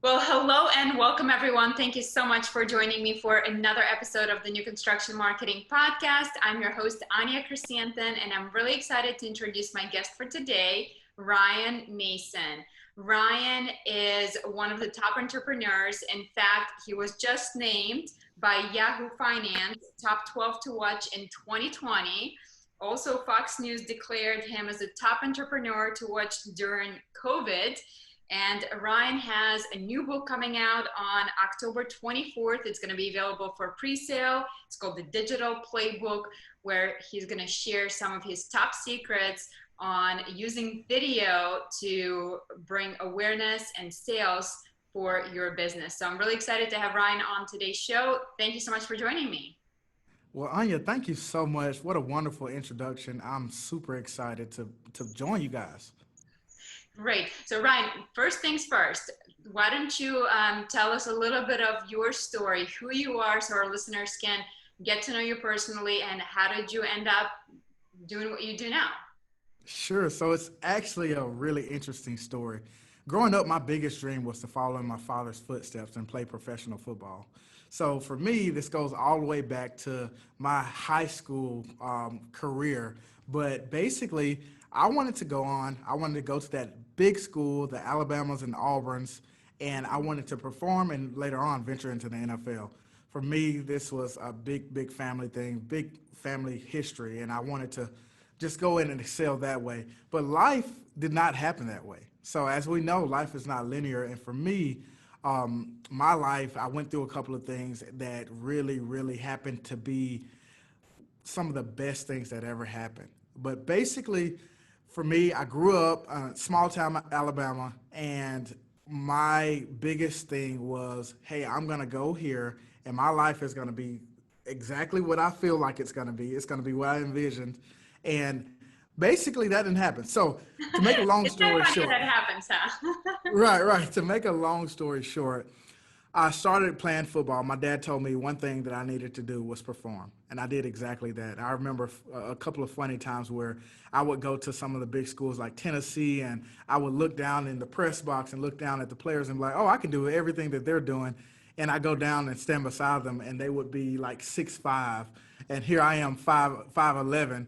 Well, hello and welcome everyone. Thank you so much for joining me for another episode of the New Construction Marketing Podcast. I'm your host, Anya Christiansen, and I'm really excited to introduce my guest for today, Ryan Mason. Ryan is one of the top entrepreneurs. In fact, he was just named by Yahoo Finance top 12 to watch in 2020. Also, Fox News declared him as a top entrepreneur to watch during COVID. And Ryan has a new book coming out on October 24th. It's going to be available for pre-sale. It's called The Digital Playbook, where he's going to share some of his top secrets on using video to bring awareness and sales for your business. So I'm really excited to have Ryan on today's show. Thank you so much for joining me. Well, Anya, thank you so much. What a wonderful introduction. I'm super excited to join you guys. Great. So Ryan, first things first, why don't you tell us a little bit of your story, who you are, so our listeners can get to know you personally, and how did you end up doing what you do now? Sure. So it's actually a really interesting story. Growing up, my biggest dream was to follow in my father's footsteps and play professional football. So for me, this goes all the way back to my high school career. But basically, I wanted to go to that big school, the Alabamas and Auburns, and I wanted to perform and later on venture into the NFL. For me, this was a big family thing, big family history, and I wanted to just go in and excel that way. But life did not happen that way. So as we know, life is not linear, and for me, my life, I went through a couple of things that really happened to be some of the best things that ever happened. But basically, for me, I grew up in small town Alabama, and my biggest thing was, hey, I'm going to go here, and my life is going to be exactly what I feel like it's going to be. It's going to be what I envisioned. And basically, that didn't happen. So to make a long It's so story funny short, that happens, huh? right. To make a long story short, I started playing football. My dad told me one thing that I needed to do was perform, and I did exactly that. I remember a couple of funny times where I would go to some of the big schools like Tennessee, and I would look down in the press box and look down at the players and be like, oh, I can do everything that they're doing. And I go down and stand beside them, and they would be like 6'5", and here I am 5'11",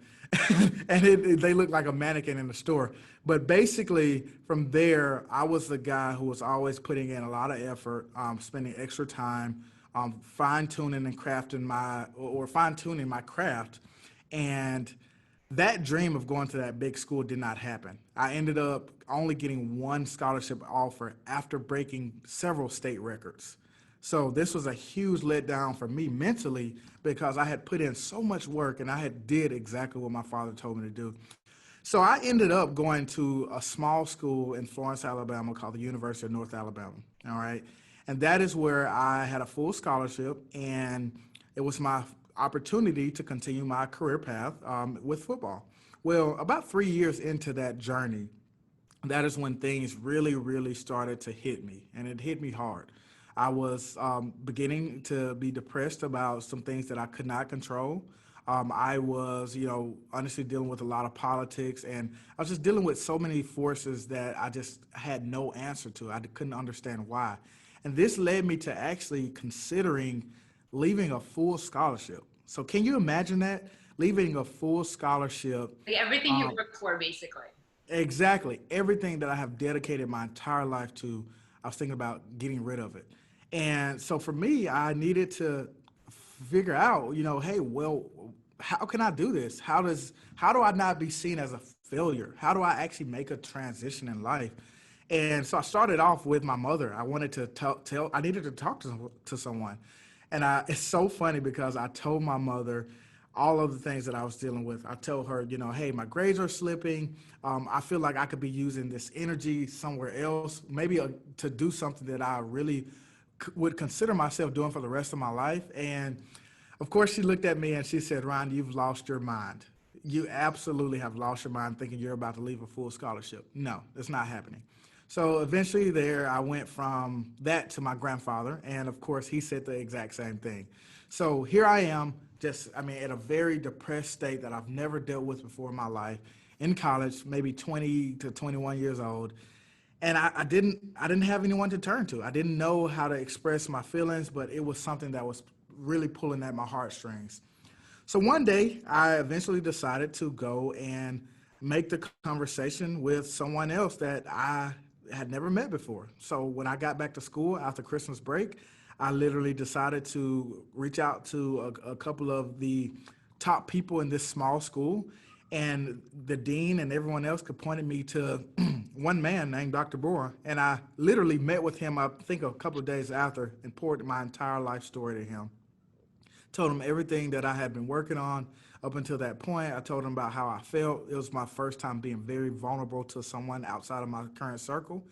and they look like a mannequin in the store. But basically, from there, I was the guy who was always putting in a lot of effort, spending extra time, fine-tuning and fine-tuning my craft. And that dream of going to that big school did not happen. I ended up only getting one scholarship offer after breaking several state records. So this was a huge letdown for me mentally because I had put in so much work and I had did exactly what my father told me to do. So I ended up going to a small school in Florence, Alabama called the University of North Alabama. All right. And that is where I had a full scholarship, and it was my opportunity to continue my career path with football. Well, about 3 years into that journey, that is when things really started to hit me, and it hit me hard. I was beginning to be depressed about some things that I could not control. I was, honestly dealing with a lot of politics, and I was just dealing with so many forces that I just had no answer to. I couldn't understand why. And this led me to actually considering leaving a full scholarship. So can you imagine that? Leaving a full scholarship. Like everything you worked for, basically. Exactly. Everything that I have dedicated my entire life to, I was thinking about getting rid of it. And so for me, I needed to figure out, hey, well, how can I do this? How do I not be seen as a failure? How do I actually make a transition in life? And so I started off with my mother. I wanted to I needed to talk to someone. And it's so funny because I told my mother all of the things that I was dealing with. I told her, hey, my grades are slipping. I feel like I could be using this energy somewhere else, maybe to do something that I really would consider myself doing for the rest of my life. And of course, she looked at me and she said, Ron, you've lost your mind. You absolutely have lost your mind thinking you're about to leave a full scholarship. No, it's not happening. So eventually I went from that to my grandfather. And of course, he said the exact same thing. So here I am, in a very depressed state that I've never dealt with before in my life, in college, maybe 20 to 21 years old. and I didn't have anyone to turn to. I didn't know how to express my feelings, but it was something that was really pulling at my heartstrings. So one day, I eventually decided to go and make the conversation with someone else that I had never met before. So when I got back to school after Christmas break, I literally decided to reach out to a couple of the top people in this small school, and the dean and everyone else could pointed me to one man named Dr. Bora, and I literally met with him. I think a couple of days after, and poured my entire life story to him. Told him everything that I had been working on up until that point. I told him about how I felt. It was my first time being very vulnerable to someone outside of my current circle.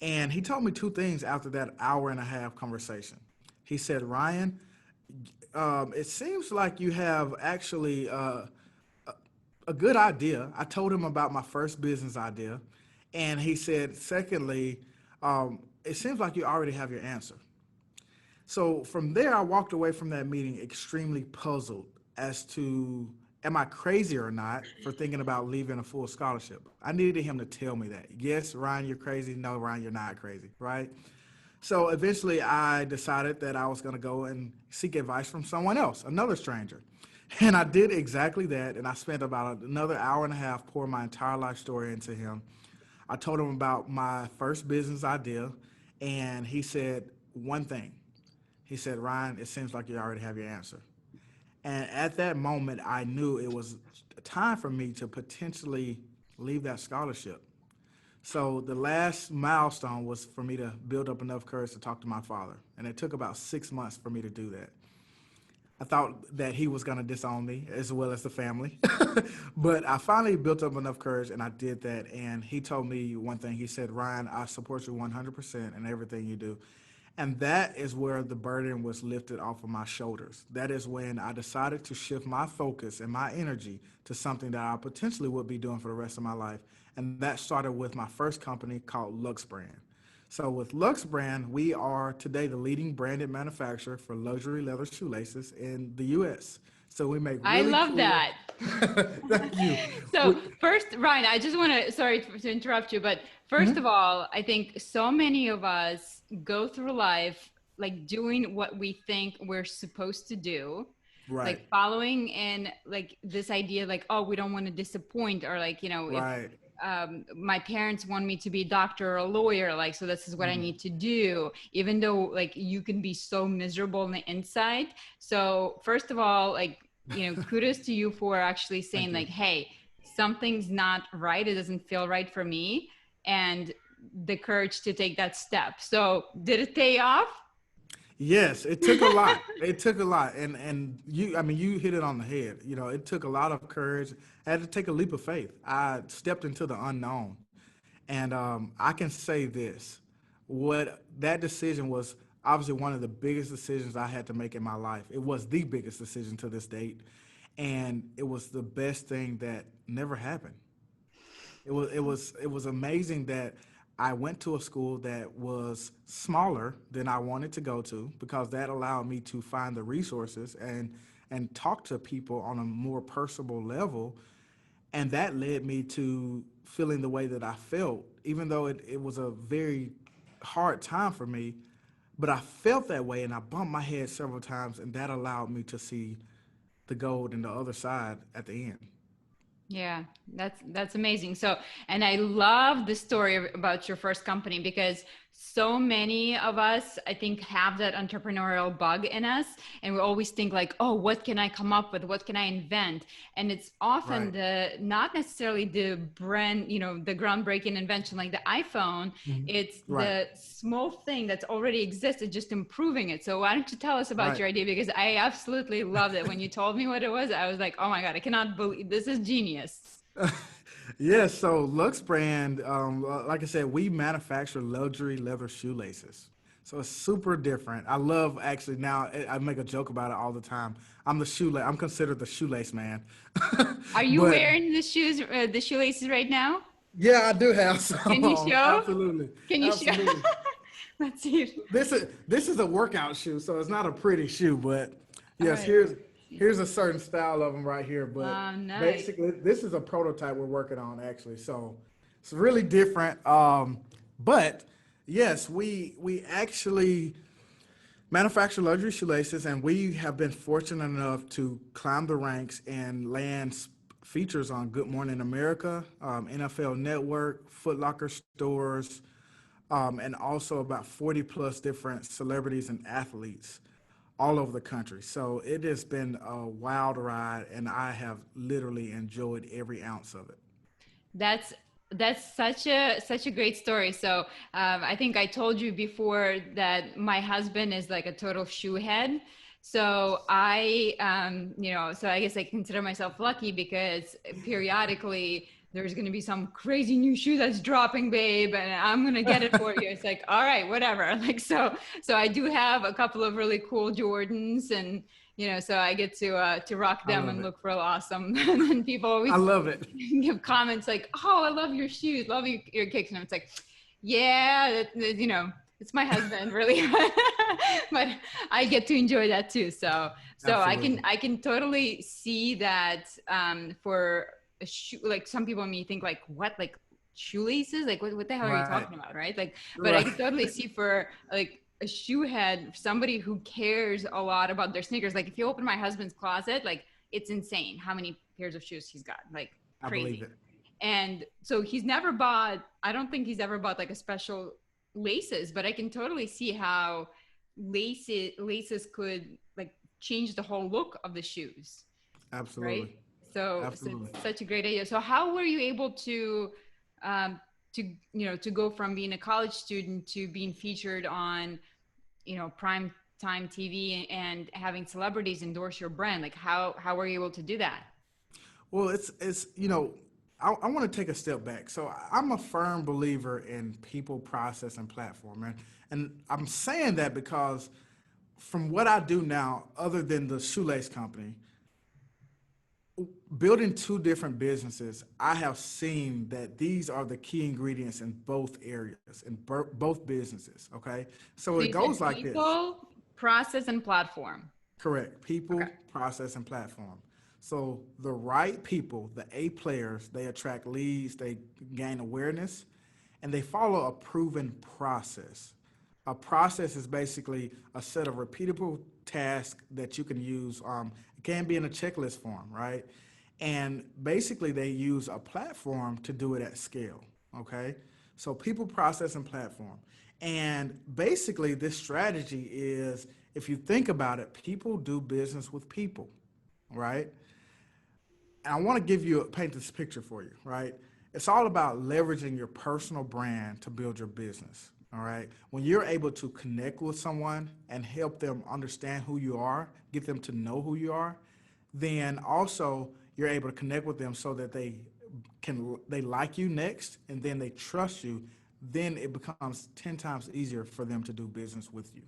And he told me two things after that hour and a half conversation. He said, Ryan, it seems like you have actually a good idea. I told him about my first business idea. And he said, secondly, it seems like you already have your answer. So from there, I walked away from that meeting extremely puzzled as to am I crazy or not for thinking about leaving a full scholarship. I needed him to tell me that. Yes, Ryan, you're crazy. No, Ryan, you're not crazy, right? So eventually, I decided that I was going to go and seek advice from someone else, another stranger. And I did exactly that. And I spent about another hour and a half pouring my entire life story into him. I told him about my first business idea, and he said one thing. He said, Ryan, it seems like you already have your answer. And at that moment, I knew it was time for me to potentially leave that scholarship. So the last milestone was for me to build up enough courage to talk to my father. And it took about 6 months for me to do that. I thought that he was going to disown me as well as the family. But I finally built up enough courage and I did that. And he told me one thing. He said, Ryan, I support you 100% in everything you do. And that is where the burden was lifted off of my shoulders. That is when I decided to shift my focus and my energy to something that I potentially would be doing for the rest of my life. And that started with my first company called Lux Brand. So with Lux Brand, we are today the leading branded manufacturer for luxury leather shoelaces in the U.S. So we make I really love cool. that. Thank you. So first, Ryan, I just want to, sorry to interrupt you, but first of all, I think so many of us go through life like doing what we think we're supposed to do, Right. like following in like this idea, like, oh, we don't want to disappoint, or like, if Right. my parents want me to be a doctor or a lawyer, like, so this is what I need to do, even though like you can be so miserable on the inside. So first of all, like, kudos to you for actually saying Thank you. like, hey, something's not right. It doesn't feel right for me. And the courage to take that step. So did it pay off? Yes, it took a lot. It took a lot, and you, I mean, you hit it on the head. It took a lot of courage. I had to take a leap of faith. I stepped into the unknown, and I can say this: what that decision was obviously one of the biggest decisions I had to make in my life. It was the biggest decision to this date, and it was the best thing that never happened. It was amazing that I went to a school that was smaller than I wanted to go to because that allowed me to find the resources and talk to people on a more personable level, and that led me to feeling the way that I felt, even though it was a very hard time for me. But I felt that way, and I bumped my head several times, and that allowed me to see the gold in the other side at the end. Yeah, that's amazing. So, and I love the story about your first company, because so many of us, I think, have that entrepreneurial bug in us, and we always think like, oh, what can I come up with? What can I invent? And it's often Right. the not necessarily the brand, the groundbreaking invention like the iPhone. It's Right. the small thing that's already existed, just improving it. So why don't you tell us about Right. your idea? Because I absolutely loved it. When you told me what it was, I was like, oh my God, I cannot believe this is genius. Yes, so Lux Brand, like I said, we manufacture luxury leather shoelaces. So it's super different. I love actually now. I make a joke about it all the time. I'm considered the shoelace man. Are you But wearing the shoes, the shoelaces right now? yeah, I do have some Can you on. show? Absolutely, Can you show? absolutely. Let's see. This is a workout shoe, so it's not a pretty shoe, but All yes, right. here's a certain style of them right here. But Oh, nice. basically, this is a prototype we're working on actually. So it's really different. But yes, we actually manufacture luxury shoelaces, and we have been fortunate enough to climb the ranks and land features on Good Morning America, NFL Network, Foot Locker stores, and also about 40 plus different celebrities and athletes all over the country. So it has been a wild ride, and I have literally enjoyed every ounce of it. That's that's such a great story. So I think I told you before that my husband is like a total shoe head. So so I guess I consider myself lucky because periodically there's going to be some crazy new shoe that's dropping, babe, and I'm going to get it for you. It's like, all right, whatever. Like so I do have a couple of really cool Jordans, and so I get to rock I them love and it. look real awesome. And then people I always love it. give comments like, "Oh, I love your shoes, love your kicks," and it's like, "Yeah, it's my husband, really," but I get to enjoy that too. So Absolutely. I can totally see that for a shoe, like some people may think like, "What, like shoelaces? Like what the hell are you Right. talking about?" Right? Like, but I Right. can totally see for like a shoe head, somebody who cares a lot about their sneakers. Like if you open my husband's closet, like it's insane how many pairs of shoes he's got, like I believe crazy. it. And so I don't think he's ever bought like a special laces, but I can totally see how laces could like change the whole look of the shoes, right? Absolutely. So Absolutely. it's such a great idea. So how were you able um, to go from being a college student to being featured on prime time TV and having celebrities endorse your brand? Like how were you able to do that? Well, I want to take a step back. So I'm a firm believer in people, process, and platform, and I'm saying that because from what I do now, other than the shoelace company, building two different businesses, I have seen that these are the key ingredients in both areas, in both businesses. Okay, so So it you goes said like this. people, process, and platform. Correct. Okay. People, process, and platform. So the right people, the A players, they attract leads, they gain awareness, and they follow a proven process. A process is basically a set of repeatable tasks that you can use. It can be in a checklist form, right? And basically, they use a platform to do it at scale. Okay, so people, process, and platform. And basically, this strategy is, if you think about it, people do business with people, right? And I want to paint this picture for you, right? It's all about leveraging your personal brand to build your business. All right. When you're able to connect with someone and help them understand who you are, get them to know who you are, then also you're able to connect with them so that they like you next, and then they trust you. Then it becomes 10 times easier for them to do business with you.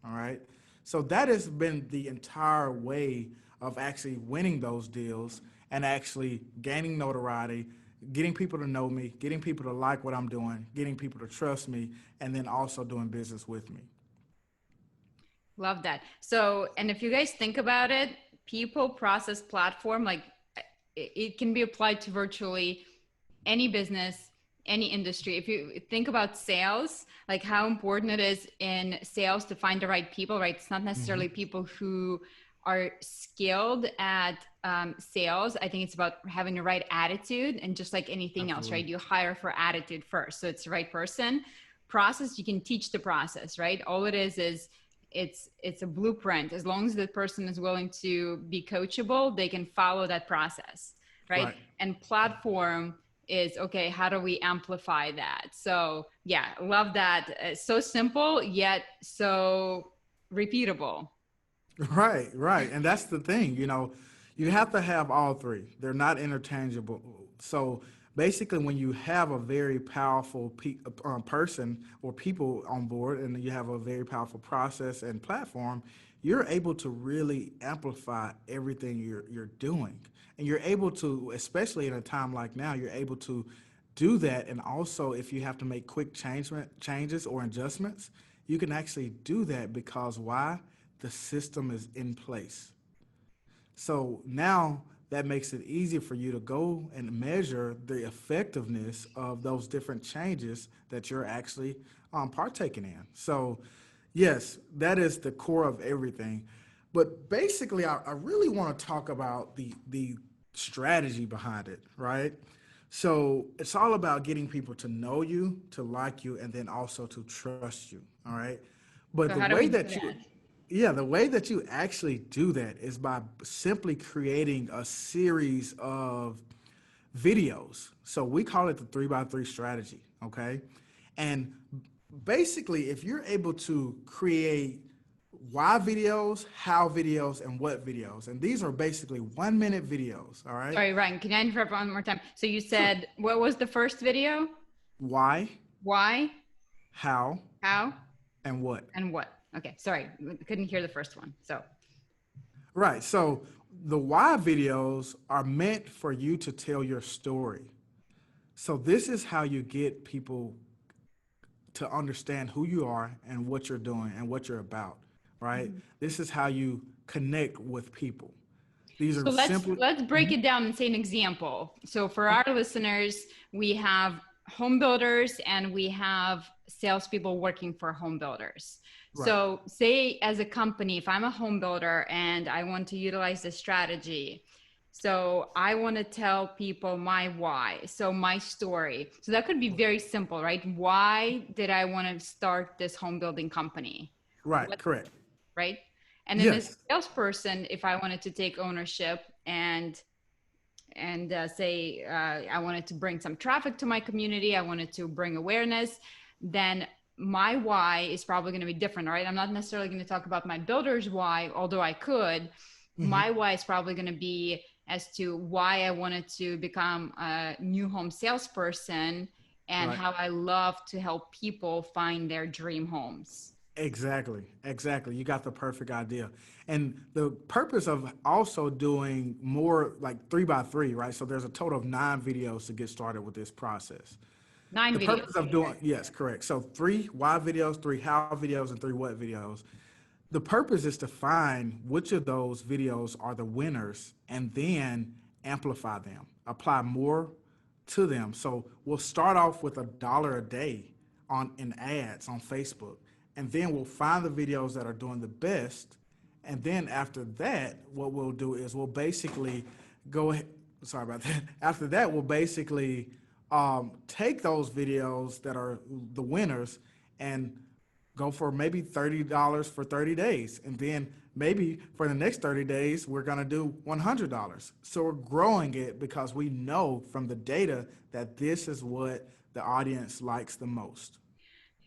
All right. So that has been the entire way of actually winning those deals and actually gaining notoriety, getting people to know me, getting people to like what I'm doing, getting people to trust me, and then also doing business with me. Love that. So, and if you guys think about it, people, process, platform, like it can be applied to virtually any business, any industry. If you think about sales, like how important it is in sales to find the right people, right? It's not Hmm. necessarily people who are skilled at sales. I think it's about having the right attitude, and just like anything else, Absolutely. right? You hire for attitude first. So it's the right person. Process, you can teach the process, right? All it is it's a blueprint. As long as the person is willing to be coachable, they can follow that process, right? Right. And platform is okay, how do we amplify that? So yeah, love that. So simple yet so repeatable. Right, right. And that's the thing, you have to have all three. They're not interchangeable. So basically, when you have a very powerful person or people on board, and you have a very powerful process and platform, you're able to really amplify everything you're doing. And you're able to, especially in a time like now, you're able to do that. And also, if you have to make quick changes or adjustments, you can actually do that because why? The system is in place. So now that makes it easy for you to go and measure the effectiveness of those different changes that you're actually partaking in. So, yes, that is the core of everything. But basically, I really want to talk about the strategy behind it, right? So it's all about getting people to know you, to like you, and then also to trust you. All right. But So the how do way we do that that? yeah, the way that you actually do that is by simply creating a series of videos. So we call it the 3x3 strategy. Okay. And basically, if you're able to create why videos, how videos, and what videos, and these are basically 1 minute videos. All right. Sorry, Ryan, can I interrupt one more time? So you Sure. said, what was the first video? Why, Why, how, how, and what. and what? Okay, sorry, couldn't hear the first one. So, Right. So the why videos are meant for you to tell your story. So this is how you get people to understand who you are and what you're doing and what you're about, right? This is how you connect with people. These are so let's simply let's break it down and say an example. So for our listeners, we have home builders and we have salespeople working for home builders. right. So say as a company, if I'm a home builder and I want to utilize this strategy, so I want to tell people my why, so my story. So that could be very simple, right? Why did I want to start this home building company? Right. What, Correct. right? And then as a Yes. salesperson, if I wanted to take ownership and say I wanted to bring some traffic to my community, I wanted to bring awareness, then my why is probably going to be different, right? I'm not necessarily going to talk about my builder's why, although I could. Hmm. My why is probably going to be as to why I wanted to become a new home salesperson and Right. how I love to help people find their dream homes. Exactly, exactly. You got the perfect idea. And the purpose of also doing more like 3x3, right? So there's a total of 9 videos to get started with this process. Nine The videos. purpose of doing, yes, correct. So 3 why videos, 3 how videos, and 3 what videos. The purpose is to find which of those videos are the winners and then amplify them, apply more to them. So we'll start off with $1 a day on in ads on Facebook, and then we'll find the videos that are doing the best. And then after that, what we'll do is we'll basically go ahead. Sorry about that. After that, we'll basically take those videos that are the winners and go for maybe $30 for 30 days. And then maybe for the next 30 days, we're going to do $100. So we're growing it because we know from the data that this is what the audience likes the most.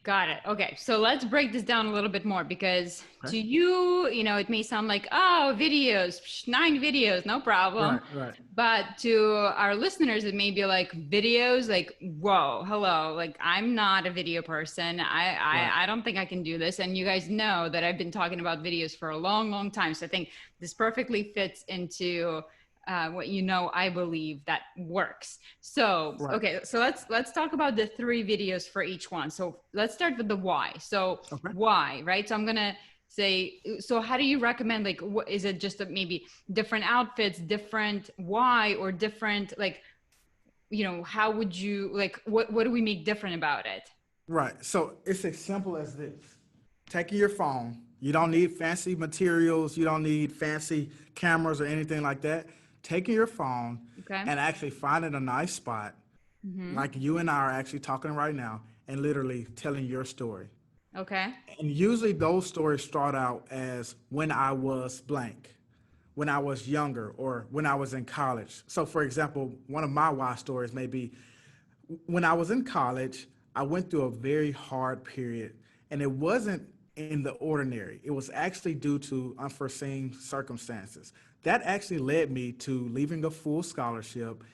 Got it. Okay. So let's break this down a little bit more because Okay. to you, it may sound like, oh, videos, 9 videos, no problem. Right, right, But to our listeners, it may be like videos, like, whoa, hello, like I'm not a video person. right. I don't think I can do this. And you guys know that I've been talking about videos for a long, long time. So I think this perfectly fits into what I believe that works. So Right. okay, so let's talk about the 3 videos for each one. So let's start with the why. So Okay. why, right? So I'm gonna say, so how do you recommend, like, what is it, just maybe different outfits, different why, or different, like, how would you, like, what do we make different about it? Right. So it's as simple as this. Taking your phone. You don't need fancy materials. You don't need fancy cameras or anything like that. Taking your phone Okay. and actually finding a nice spot, Mm-hmm. like you and I are actually talking right now, and literally telling your story. Okay. And usually those stories start out as when I was blank, when I was younger, or when I was in college. So, for example, one of my why stories may be when I was in college, I went through a very hard period, and it wasn't in the ordinary. It was actually due to unforeseen circumstances. That actually led me to leaving a full scholarship,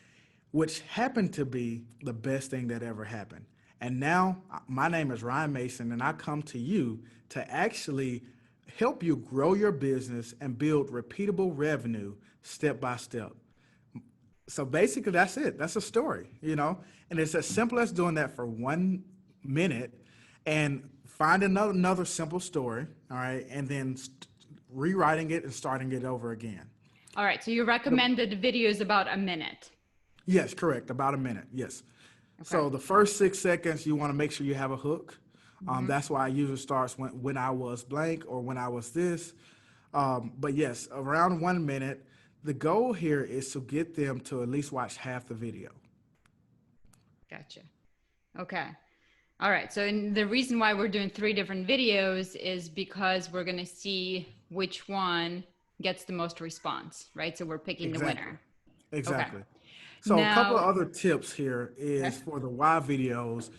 which happened to be the best thing that ever happened. And now my name is Ryan Mason, and I come to you to actually help you grow your business and build repeatable revenue step by step. So basically, that's it. That's a story. And it's as simple as doing that for 1 minute and find another simple story, all right, and then rewriting it and starting it over again. All right. So you The, recommend that the video is about a minute. yes, correct. About a minute. Yes. Okay. So the first 6 seconds, you want to make sure you have a hook. Mm-hmm. That's why I usually starts when I was blank or when I was this. But yes, around 1 minute. The goal here is to get them to at least watch half the video. Gotcha. Okay. All right. So the reason why we're doing three different videos is because we're going to see which one gets the most response, right? So we're picking the Exactly. winner. Okay. Exactly. So a couple of Now, other tips here okay. is for the why videos.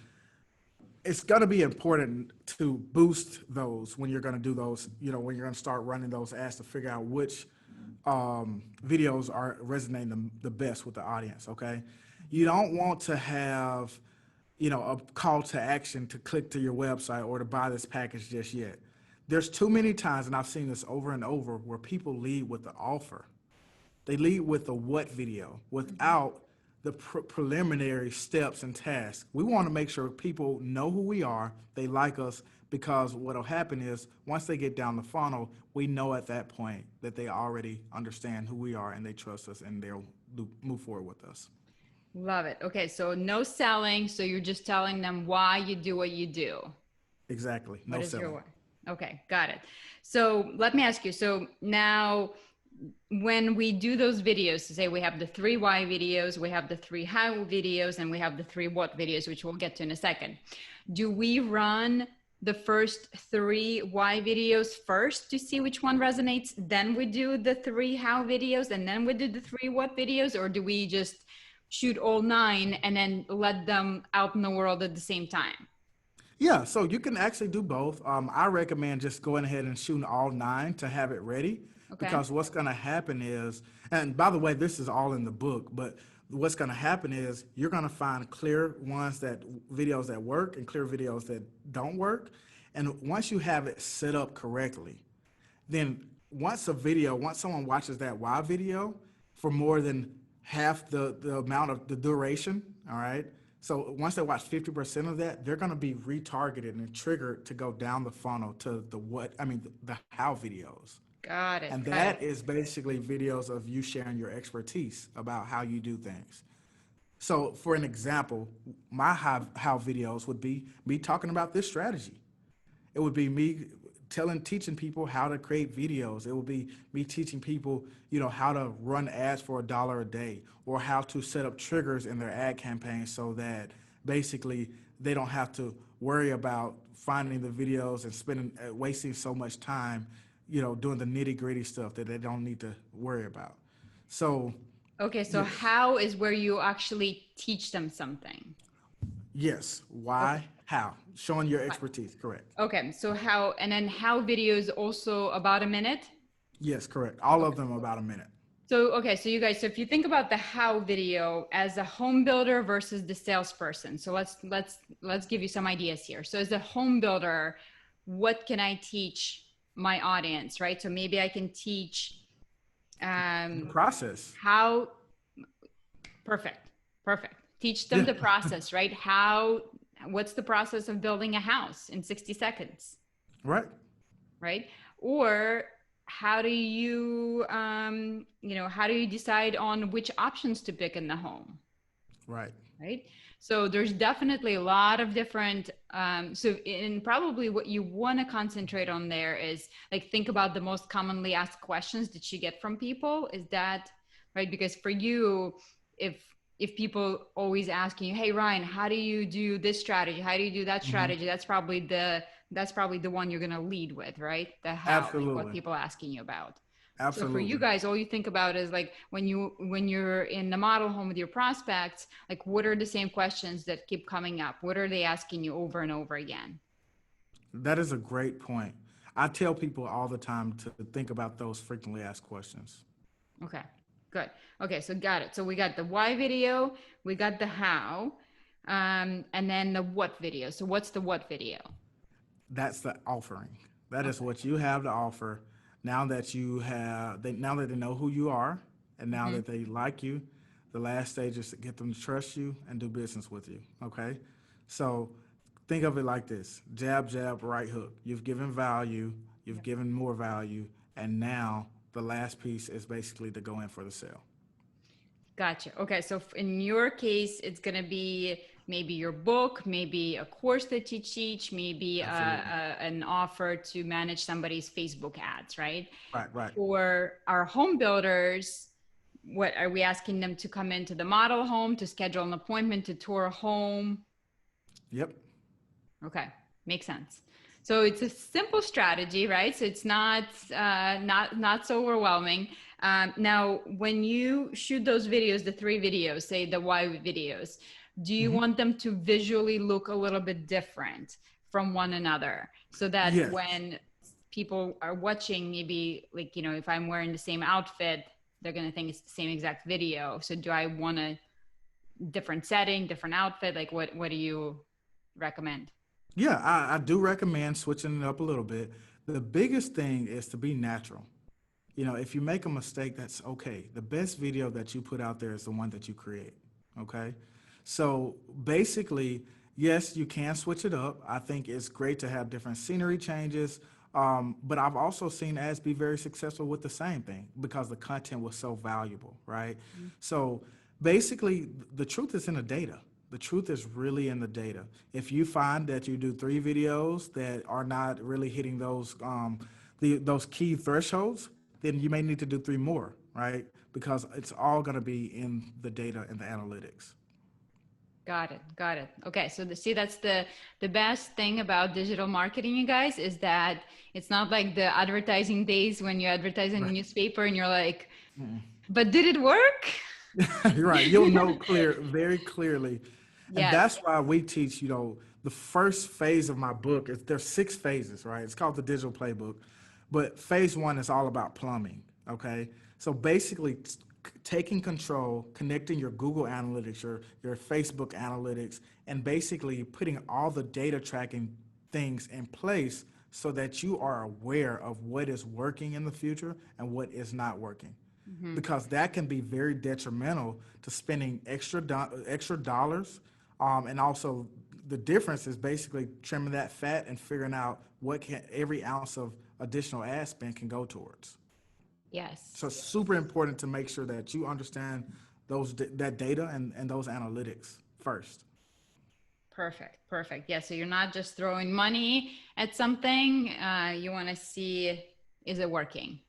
It's going to be important to boost those when you're going to do those, when you're going to start running those ads to figure out which videos are resonating the best with the audience. Okay. You don't want to have, a call to action to click to your website or to buy this package just yet. There's too many times, and I've seen this over and over, where people lead with the offer. They lead with the what video Mm-hmm. without the preliminary steps and tasks. We want to make sure people know who we are, they like us, because what'll happen is once they get down the funnel, we know at that point that they already understand who we are and they trust us and they'll move forward with us. Love it. Okay. So no selling. So you're just telling them why you do what you do. Exactly. What No is your selling. why? Okay. Got it. So let me ask you. So now, when we do those videos, to say we have the three why videos, we have the three how videos, and we have the three what videos, which we'll get to in a second. Do we run the first three why videos first to see which one resonates? Then we do the three how videos, and then we do the three what videos? Or do we just shoot all nine and then let them out in the world at the same time? Yeah, so you can actually do both. I recommend just going ahead and shooting all nine to have it ready Okay. because what's going to happen is, and by the way, this is all in the book, but what's going to happen is you're going to find clear videos that work and clear videos that don't work. And once you have it set up correctly, then once someone watches that why video for more than half the amount of the duration, all right? So once they watch 50% of that, they're going to be retargeted and triggered to go down the funnel to the how videos. Got it. And Got it. that is basically videos of you sharing your expertise about how you do things. So, for an example, my how videos would be me talking about this strategy. It would be me teaching people how to create videos. It would be me teaching people, how to run ads for $1 a day or how to set up triggers in their ad campaigns so that basically they don't have to worry about finding the videos and wasting so much time, doing the nitty gritty stuff that they don't need to worry about. So, Okay. So yes. how is where you actually teach them something. Yes. Okay. Why? How? Showing your expertise. Correct. Okay, so how, and then how videos also about a minute? Yes, correct. All of Okay. them about a minute. So, okay, so you guys, so if you think about the how video as a home builder versus the salesperson, so let's give you some ideas here. So as a home builder, what can I teach my audience, right? So maybe I can teach The um, process. how, perfect, perfect. Teach them Yeah. the process, right? How, what's the process of building a house in 60 seconds? Right. Right? Or how do how do you decide on which options to pick in the home? Right. Right? So there's definitely a lot of different, so in probably what you want to concentrate on there is like, think about the most commonly asked questions that you get from people. Is that right? Because for you, if people always asking you, hey Ryan, how do you do this strategy, how do you do that Hmm. strategy, that's probably the one you're going to lead with, right? The how, like what Absolutely. people are asking you about. So for you Absolutely. guys, all you think about is like when you're in the model home with your prospects, like what are the same questions that keep coming up? What are they asking you over and over again? That is a great point. I tell people all the time to think about those frequently asked questions. Okay, good. Okay, so got it. So we got the why video, we got the how, and then the what video. So what's the what video? That's the offering. That is Okay. what you have to offer. Now that they know who you are, and now Mm-hmm. that they like you, the last stage is to get them to trust you and do business with you. Okay, so think of it like this: jab, jab, right hook. You've given value, you've Yep. given more value, and now the last piece is basically to go in for the sale. Gotcha. Okay. So in your case, it's going to be maybe your book, maybe a course that you teach, maybe Absolutely. an offer to manage somebody's Facebook ads, right? Right, right. For our home builders, what are we asking them to come into the model home, to schedule an appointment, to tour a home? Yep. Okay, makes sense. So it's a simple strategy, right? So it's not so overwhelming. Now, when you shoot those videos, the 3 videos, say the why videos, do you Hmm. want them to visually look a little bit different from one another, so that Yes. when people are watching, maybe like, if I'm wearing the same outfit, they're gonna think it's the same exact video. So do I want a different setting, different outfit? Like what do you recommend? Yeah, I do recommend switching it up a little bit. The biggest thing is to be natural. If you make a mistake, that's okay. The best video that you put out there is the one that you create. Okay. So basically, yes, you can switch it up. I think it's great to have different scenery changes. But I've also seen ads be very successful with the same thing because the content was so valuable, right? So basically, the truth is in the data. The truth is really in the data. If you find that you do 3 videos that are not really hitting those key thresholds, then you may need to do 3 more, right? Because it's all going to be in the data and the analytics. Got it. Got it. Okay. So see, that's the best thing about digital marketing, you guys, is that it's not like the advertising days when you advertise in a Right. newspaper and you're like, Mm-mm. but did it work? You're right. You'll know very clearly. And Yes. that's why we teach, the first phase of my book is there's 6 phases, right? It's called the digital playbook. But phase 1 is all about plumbing. Okay. So basically taking control, connecting your Google Analytics, your Facebook Analytics, and basically putting all the data tracking things in place so that you are aware of what is working in the future and what is not working, Hmm. because that can be very detrimental to spending extra dollars, and also the difference is basically trimming that fat and figuring out what can every ounce of additional ad spend can go towards. So Yes. it's super important to make sure that you understand that data and those analytics first. Perfect. Perfect. Yeah. So you're not just throwing money at something. You want to see, is it working?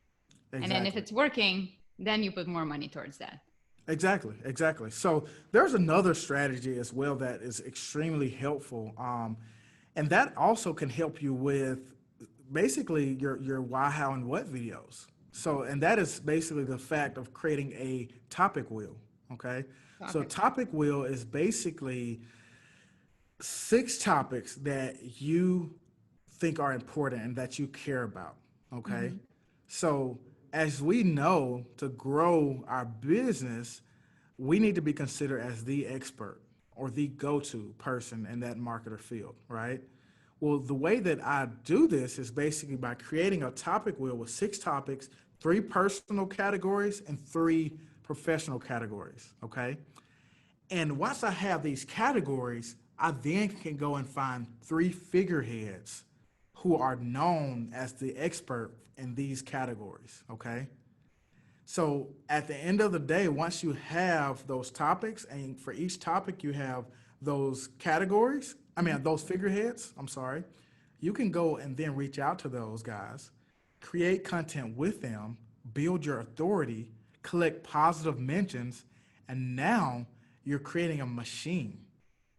And then if Exactly. it's working, then you put more money towards that. Exactly. So there's another strategy as well that is extremely helpful, and that also can help you with basically your why, how, and what videos. So, and that is basically the fact of creating a topic wheel. Okay, so Topic. topic wheel is basically 6 topics that you think are important and that you care about. Okay. Hmm. So, as we know, to grow our business, we need to be considered as the expert or the go to person in that market or field, right? Well, the way that I do this is basically by creating a topic wheel with 6 topics, 3 personal categories, and 3 professional categories, okay? And once I have these categories, I then can go and find 3 figureheads who are known as the expert in these categories, okay? So at the end of the day, once you have those topics, and for each topic you have those categories, those figureheads, I'm sorry, you can go and then reach out to those guys, create content with them, build your authority, collect positive mentions, and now you're creating a machine,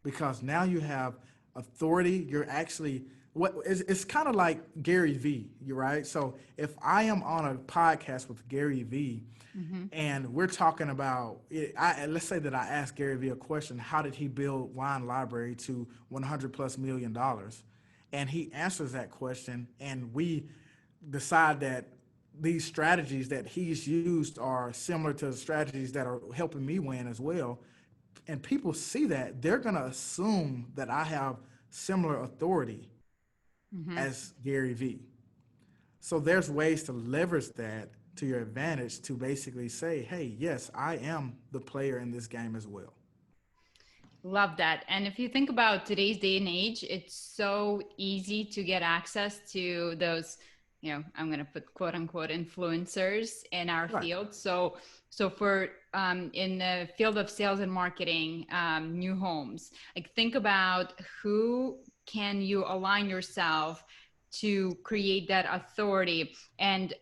because now you have authority. You're actually it's kind of like Gary V. You right. So if I am on a podcast with Gary V. Hmm. and we're talking about it, let's say that I asked Gary V a question: how did he build Wine Library to 100 plus $1 million? And he answers that question, and we decide that these strategies that he's used are similar to the strategies that are helping me win as well, and people see that, they're going to assume that I have similar authority Hmm. as Gary Vee. So there's ways to leverage that to your advantage to basically say, hey, yes, I am the player in this game as well. Love that. And if you think about today's day and age, it's so easy to get access to those I'm going to put quote unquote influencers in our Right. field. So for in the field of sales and marketing, new homes, like think about who can you align yourself to create that authority. And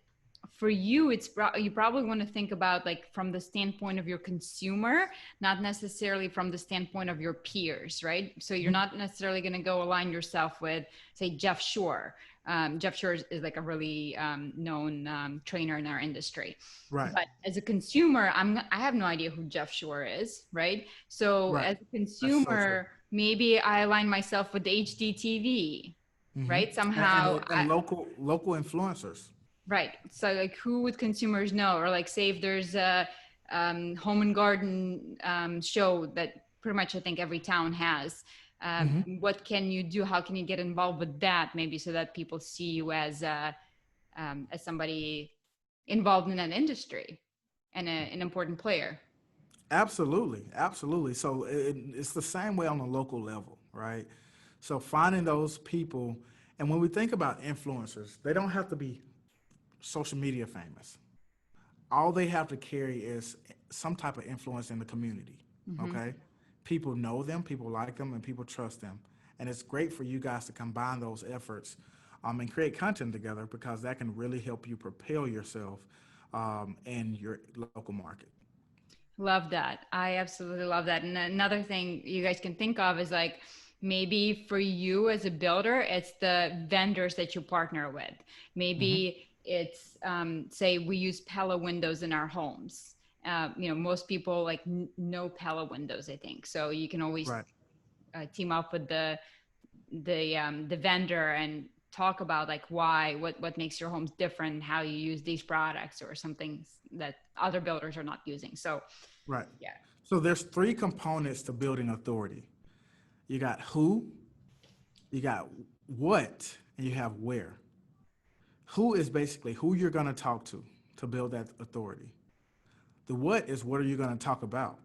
for you, you probably want to think about like from the standpoint of your consumer, not necessarily from the standpoint of your peers, right? So you're Mhm. not necessarily going to go align yourself with, say, Jeff Shore. Jeff Shore is like a really known trainer in our industry. Right. But as a consumer, I have no idea who Jeff Shore is, right? So Right. as a That's so true. consumer, maybe I align myself with HDTV, Hmm. right? And, Somehow, and local influencers. right. So like who would consumers know? Or like say if there's a home and garden show that pretty much I think every town has. Hmm. What can you do? How can you get involved with that? Maybe so that people see you as somebody involved in that industry and an important player. Absolutely, absolutely. So it's the same way on a local level, right? So finding those people, and when we think about influencers, they don't have to be social media famous. All they have to carry is some type of influence in the community. Hmm. Okay, people know them, people like them, and people trust them. And it's great for you guys to combine those efforts and create content together because that can really help you propel yourself in your local market. Love that. I absolutely love that. And another thing you guys can think of is like maybe for you as a builder, it's the vendors that you partner with. Hmm. Maybe it's say we use Pella windows in our homes. Most people like know Pella windows, I think. So you can always Right. team up with the vendor and talk about like what makes your homes different, how you use these products or something that other builders are not using. So Right. yeah. So there's three components to building authority. You got who, you got what, and you have where. Who is basically who you're going to talk to build that authority. The what is what are you going to talk about?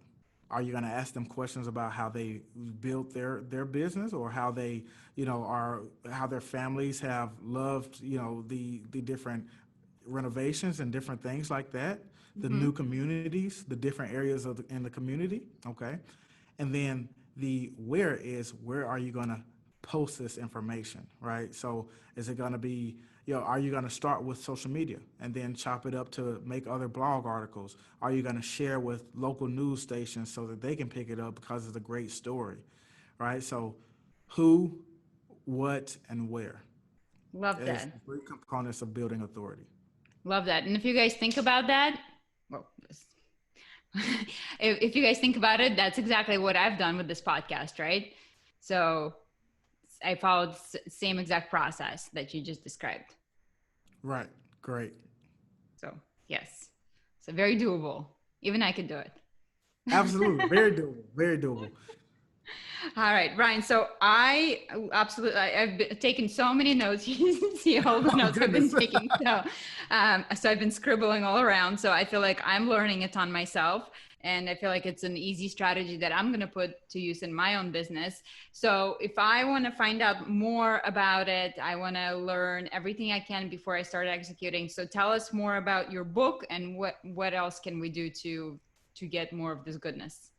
Are you going to ask them questions about how they built their business or how they, are how their families have loved, the different renovations and different things like that, the Hmm. new communities, the different areas in the community, okay? And then the where is where are you going to post this information, right? So is it going to be, are you going to start with social media and then chop it up to make other blog articles? Are you going to share with local news stations so that they can pick it up because it's a great story, right? So who, what, and where Love is that. the three components of building authority. Love that. And if you guys think about that, well, if you guys think about it, that's exactly what I've done with this podcast, right? So I followed same exact process that you just described. Right. Great. So yes, so very doable. Even I could do it. Absolutely. Very doable. Very doable. All right, Ryan. So I absolutely, I've taken so many notes. You can see all the Oh, notes I've been goodness. taking. So I've been scribbling all around. So I feel like I'm learning a ton myself. And I feel like it's an easy strategy that I'm going to put to use in my own business. So if I want to find out more about it, I want to learn everything I can before I start executing. So tell us more about your book and what else can we do to get more of this goodness.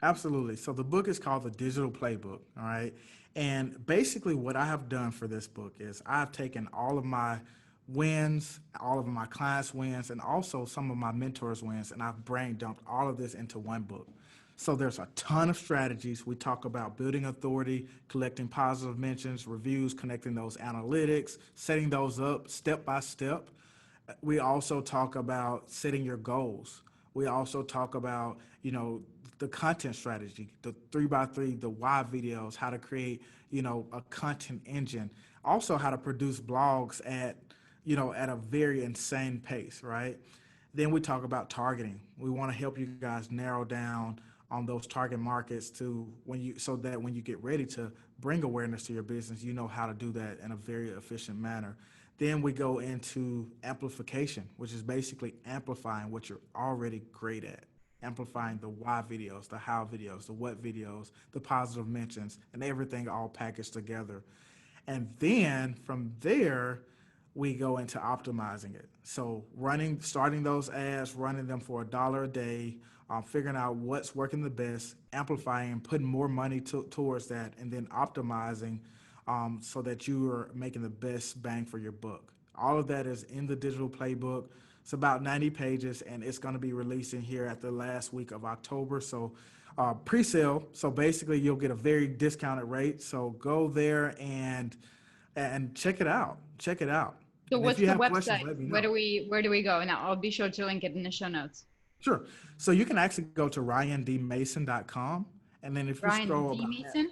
Absolutely. So the book is called The Digital Playbook. All right. And basically, what I have done for this book is I've taken all of my wins, all of my clients' wins, and also some of my mentors' wins, and I've brain dumped all of this into one book. So there's a ton of strategies. We talk about building authority, collecting positive mentions, reviews, connecting those analytics, setting those up step by step. We also talk about setting your goals. We also talk about, the content strategy, the three by three, the why videos, how to create, a content engine. Also how to produce blogs at a very insane pace, right? Then we talk about targeting. We want to help you guys narrow down on those target markets to so that when you get ready to bring awareness to your business, you know how to do that in a very efficient manner. Then we go into amplification, which is basically amplifying what you're already great at. Amplifying the why videos, the how videos, the what videos, the positive mentions, and everything all packaged together. And then from there, we go into optimizing it. So starting those ads, running them for $1 a day, figuring out what's working the best, amplifying, putting more money towards that, and then optimizing so that you are making the best bang for your buck. All of that is in the digital playbook. It's about 90 pages, and it's going to be releasing here at the last week of October. So pre-sale. So basically, you'll get a very discounted rate. So go there and check it out. Check it out. So And if what's you the have questions, website? let me Where know. do we go? And I'll be sure to link it in the show notes. Sure. So you can actually go to ryandmason.com. And then if you Ryan scroll D. about Mason.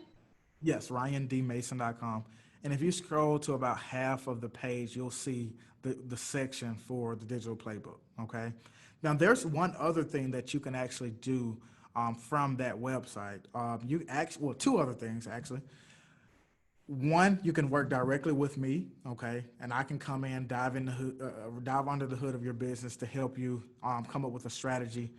yes, ryandmason.com. And if you scroll to about half of the page, you'll see the section for the digital playbook. Okay. Now, there's one other thing that you can actually do from that website. Well, two other things actually. One, you can work directly with me, okay, and I can come in, dive under the hood of your business to help you come up with a strategy.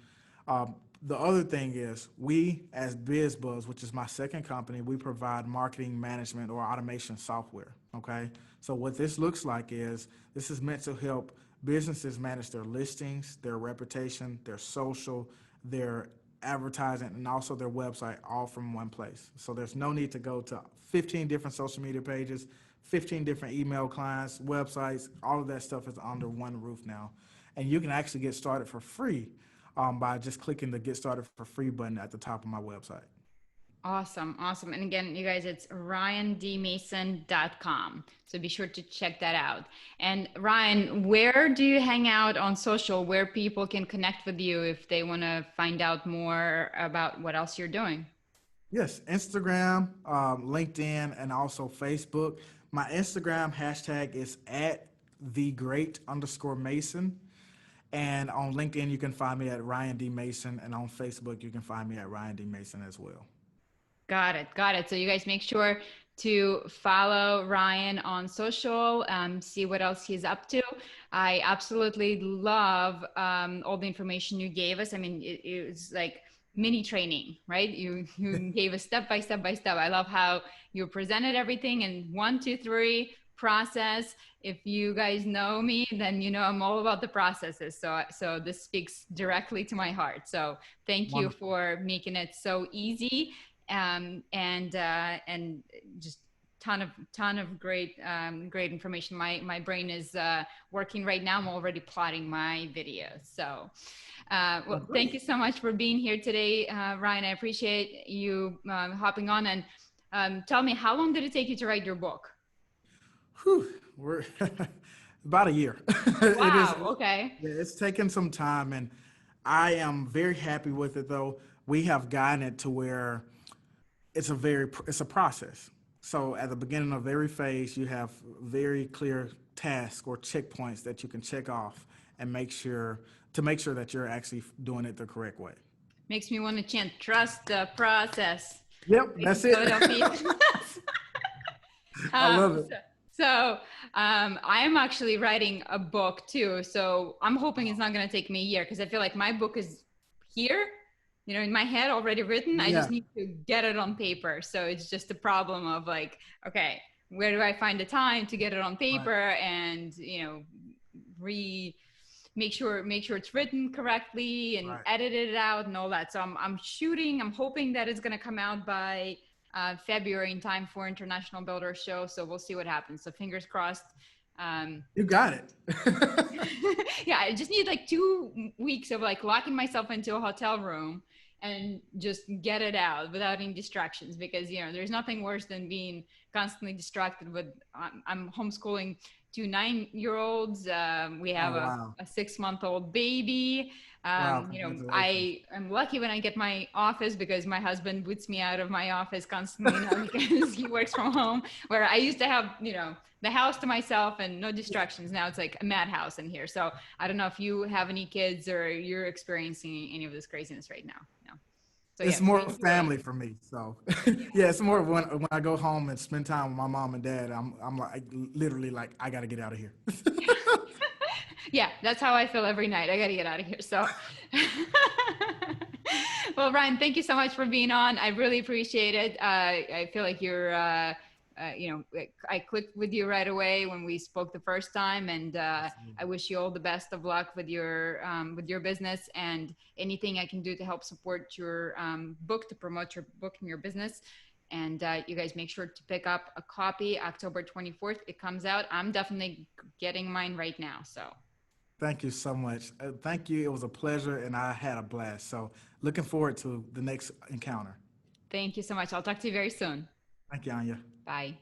The other thing is, we as BizBuzz, which is my second company, we provide marketing management or automation software. Okay, so what this looks like is this is meant to help businesses manage their listings, their reputation, their social, their advertising, and also their website all from one place. So there's no need to go to 15 different social media pages, 15 different email clients, websites. All of that stuff is under one roof now. And you can actually get started for free by just clicking the Get Started for Free button at the top of my website. Awesome. Awesome. And again, you guys, it's ryandmason.com. So be sure to check that out. And Ryan, where do you hang out on social where people can connect with you if they want to find out more about what else you're doing? Yes, Instagram, LinkedIn, and also Facebook. My Instagram hashtag is at @thegreat_Mason. And on LinkedIn, you can find me at Ryan D. Mason. And on Facebook, you can find me at Ryan D. Mason as well. Got it. Got it. So you guys make sure to follow Ryan on social, see what else he's up to. I absolutely love all the information you gave us. I mean, it was like mini training, right? You gave us step by step by step. I love how you presented everything in 1, 2, 3 process. If you guys know me, then you know I'm all about the processes. So this speaks directly to my heart. So thank you Wonderful. for making it so easy and just ton of great information. My brain is working right now. I'm already plotting my videos. So well, thank you so much for being here today, Ryan. I appreciate you hopping on, and tell me, how long did it take you to write your book? Whew, we're about a year. It is. Wow. Okay. Yeah, it's taken some time, and I am very happy with it. Though we have gotten it to where it's a process. So at the beginning of every phase, you have very clear tasks or checkpoints that you can check off and make sure that you're actually doing it the correct way. Makes me want to chant, trust the process. Yep, that's it. I love it. I am actually writing a book too. So I'm hoping it's not going to take me a year because I feel like my book is here, in my head already written. I just need to get it on paper. So it's just a problem of like, okay, where do I find the time to get it on paper and, make sure it's written correctly and edit it out and all that. So I'm hoping that it's going to come out by February in time for International Builder Show. So we'll see what happens. So fingers crossed. You got it. Yeah, I just need like 2 weeks of like locking myself into a hotel room and just get it out without any distractions, because there's nothing worse than being constantly distracted with I'm homeschooling 2 9-year-olds. We have a 6-month-old baby. I am lucky when I get my office, because my husband boots me out of my office constantly now because he works from home, where I used to have, the house to myself and no distractions. Now it's like a madhouse in here. So I don't know if you have any kids or you're experiencing any of this craziness right now. No. So it's more family for me. So yeah, it's more when I go home and spend time with my mom and dad, I'm like literally like, I got to get out of here. Yeah, that's how I feel every night. I got to get out of here. So, well, Ryan, thank you so much for being on. I really appreciate it. I feel like you're I clicked with you right away when we spoke the first time, and I wish you all the best of luck with your business, and anything I can do to help support your book, to promote your book and your business. And you guys make sure to pick up a copy. October 24th, it comes out. I'm definitely getting mine right now. So Thank you so much. Thank you. It was a pleasure, and I had a blast. So looking forward to the next encounter. thank you so much. I'll talk to you very soon. Thank you, Anya. Bye.